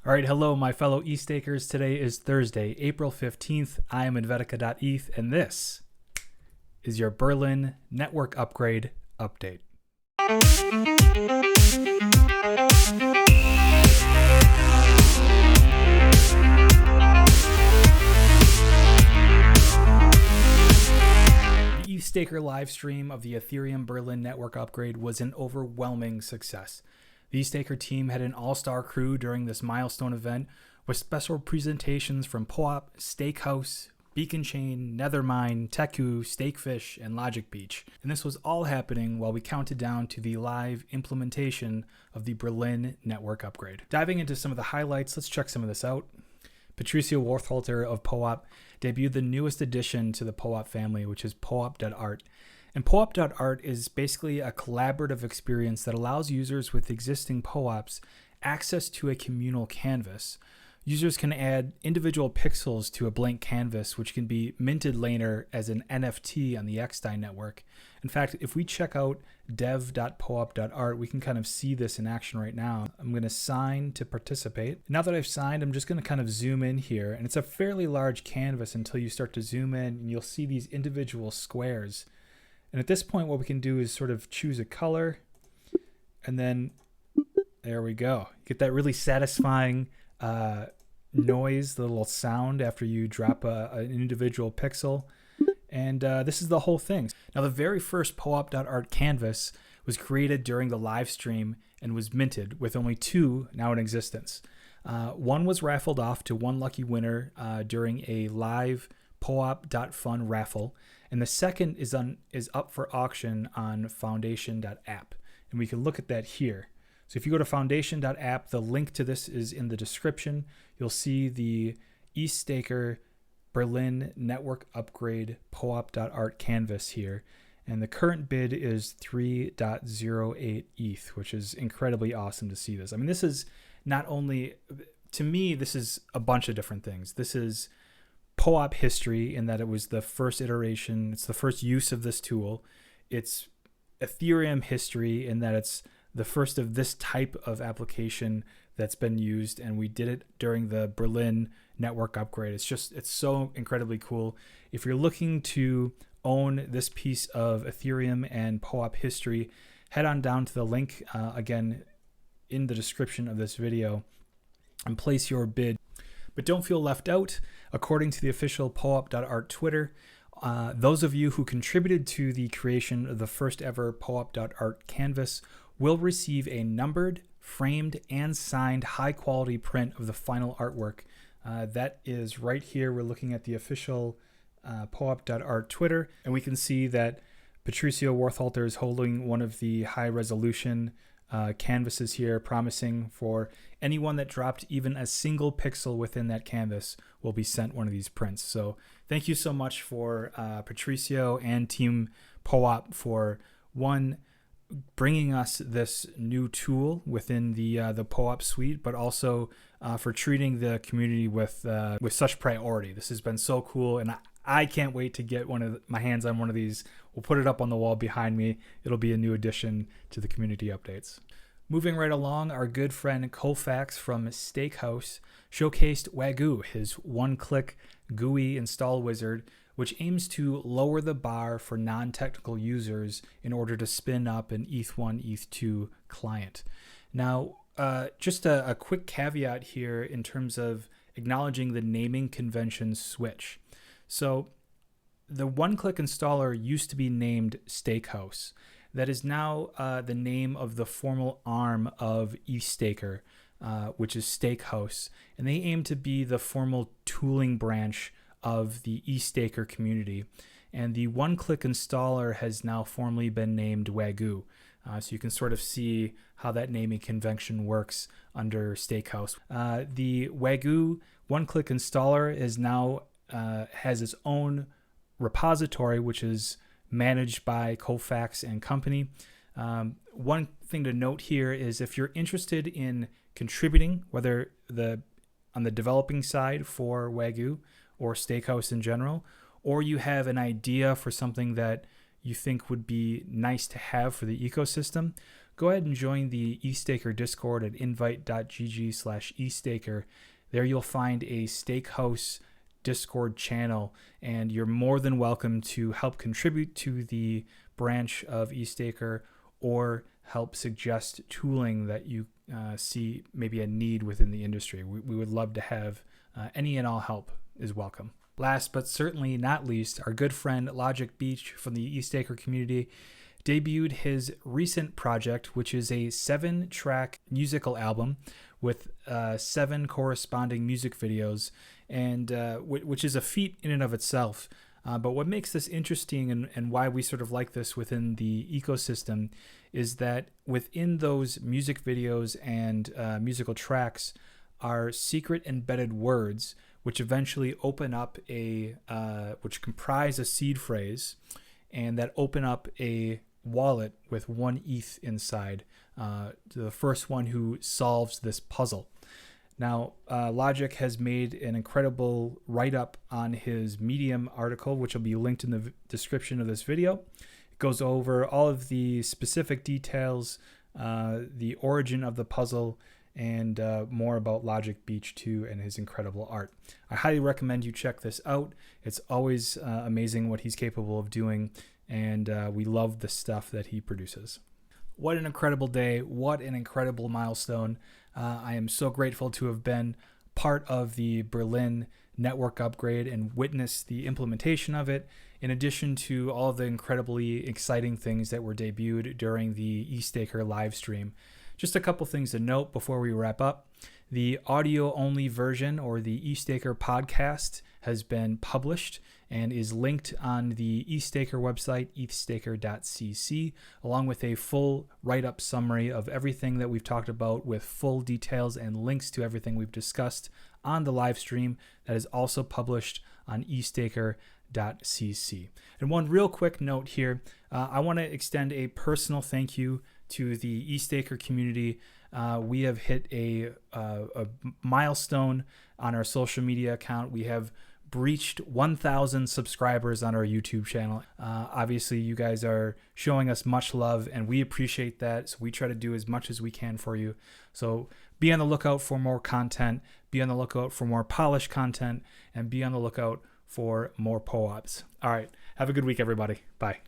All right, hello, my fellow ETHStakers. Today is Thursday, April 15th. I am Helvetica.eth, and this is your Berlin Network Upgrade update. The ETHStaker Livestream of the Ethereum Berlin Network Upgrade was an overwhelming success. The ETHStaker team had an all-star crew during this milestone event with special presentations from POAP, Stakehouse, Beacon Chain, Nethermind, Teku, Stakefish, and Logic Beach. And this was all happening while we counted down to the live implementation of the Berlin Network Upgrade. Diving into some of the highlights, let's check some of this out. Patricio Worthalter of POAP debuted the newest addition to the POAP family, which is POAP.art. And POAP.art is basically a collaborative experience that allows users with existing POAPs access to a communal canvas. Users can add individual pixels to a blank canvas, which can be minted later as an NFT on the xDAI network. In fact, if we check out dev.poap.art, we can kind of see this in action right now. I'm going to sign to participate. Now that I've signed, I'm just going to kind of zoom in here. And it's a fairly large canvas until you start to zoom in and you'll see these individual squares. And at this point, what we can do is sort of choose a color, and then there we go. Get that really satisfying noise, the little sound after you drop an individual pixel. And this is the whole thing. Now, the very first POAP.art canvas was created during the live stream and was minted, with only two now in existence. One was raffled off to one lucky winner during a live POAP.fun raffle, and the second is up for auction on foundation.app, and we can look at that here. So if you go to foundation.app, the link to this is in the description. You'll see the ETHStaker Berlin Network Upgrade POAP.art canvas here, and the current bid is 3.08 ETH, which is incredibly awesome to see this. I mean, this is not only, to me, this is a bunch of different things. This is POAP history in that it was the first iteration, it's the first use of this tool. It's Ethereum history in that it's the first of this type of application that's been used, and we did it during the Berlin Network Upgrade. It's so incredibly cool. If you're looking to own this piece of Ethereum and POAP history, head on down to the link, again, in the description of this video, and place your bid. But don't feel left out. According to the official POAP.art Twitter, those of you who contributed to the creation of the first ever POAP.art canvas will receive a numbered, framed, and signed high-quality print of the final artwork. That is right here. We're looking at the official POAP.art Twitter, and we can see that Patricio Worthalter is holding one of the high-resolution canvases here, promising for anyone that dropped even a single pixel within that canvas will be sent one of these prints. So thank you so much for Patricio and Team POAP for bringing us this new tool within the POAP suite, but also for treating the community with such priority. This has been so cool, and I can't wait to get my hands on one of these. We'll put it up on the wall behind me. It'll be a new addition to the community updates. Moving right along, our good friend Colfax from Stakehouse showcased Wagyu, his one-click GUI install wizard, which aims to lower the bar for non-technical users in order to spin up an ETH1, ETH2 client. Now, just a quick caveat here in terms of acknowledging the naming convention switch. So the one-click installer used to be named Stakehouse. That is now the name of the formal arm of ETHStaker, which is Stakehouse, and they aim to be the formal tooling branch of the ETHStaker community. And the one-click installer has now formally been named Wagyu. So you can sort of see how that naming convention works under Stakehouse. The Wagyu one-click installer is now has its own repository, which is managed by Colfax and company. One thing to note here is if you're interested in contributing, whether on the developing side for Wagyu or Stakehouse in general, or you have an idea for something that you think would be nice to have for the ecosystem, go ahead and join the ETHStaker Discord at invite.gg/ETHStaker. There you'll find a Stakehouse Discord channel, and you're more than welcome to help contribute to the branch of ETHStaker or help suggest tooling that you see maybe a need within the industry. We would love to have any and all help is welcome. Last but certainly not least, our good friend Logic Beach from the ETHStaker community debuted his recent project, which is a 7-track musical album with 7 corresponding music videos, and which is a feat in and of itself. But what makes this interesting and why we sort of like this within the ecosystem is that within those music videos and musical tracks are secret embedded words, which eventually open up which comprise a seed phrase, and that open up a wallet with 1 ETH inside, the first one who solves this puzzle. Now, Logic has made an incredible write-up on his Medium article, which will be linked in the description of this video. It goes over all of the specific details, the origin of the puzzle, and more about Logic Beach 2 and his incredible art. I highly recommend you check this out. It's always amazing what he's capable of doing, and we love the stuff that he produces. What an incredible day. What an incredible milestone. I am so grateful to have been part of the Berlin Network Upgrade and witness the implementation of it, in addition to all of the incredibly exciting things that were debuted during the ETHStaker Livestream. Just a couple things to note before we wrap up. The audio-only version, or the ETHStaker podcast, has been published and is linked on the ETHStaker website, ETHStaker.cc, along with a full write-up summary of everything that we've talked about with full details and links to everything we've discussed on the live stream. That is also published on ETHStaker.cc. And one real quick note here, I want to extend a personal thank you to the ETHStaker community. We have hit a milestone on our social media account. We have breached 1,000 subscribers on our YouTube channel. Obviously, you guys are showing us much love, and we appreciate that. So we try to do as much as we can for you. So be on the lookout for more content, be on the lookout for more polished content, and be on the lookout for more POAPs. All right. Have a good week, everybody. Bye.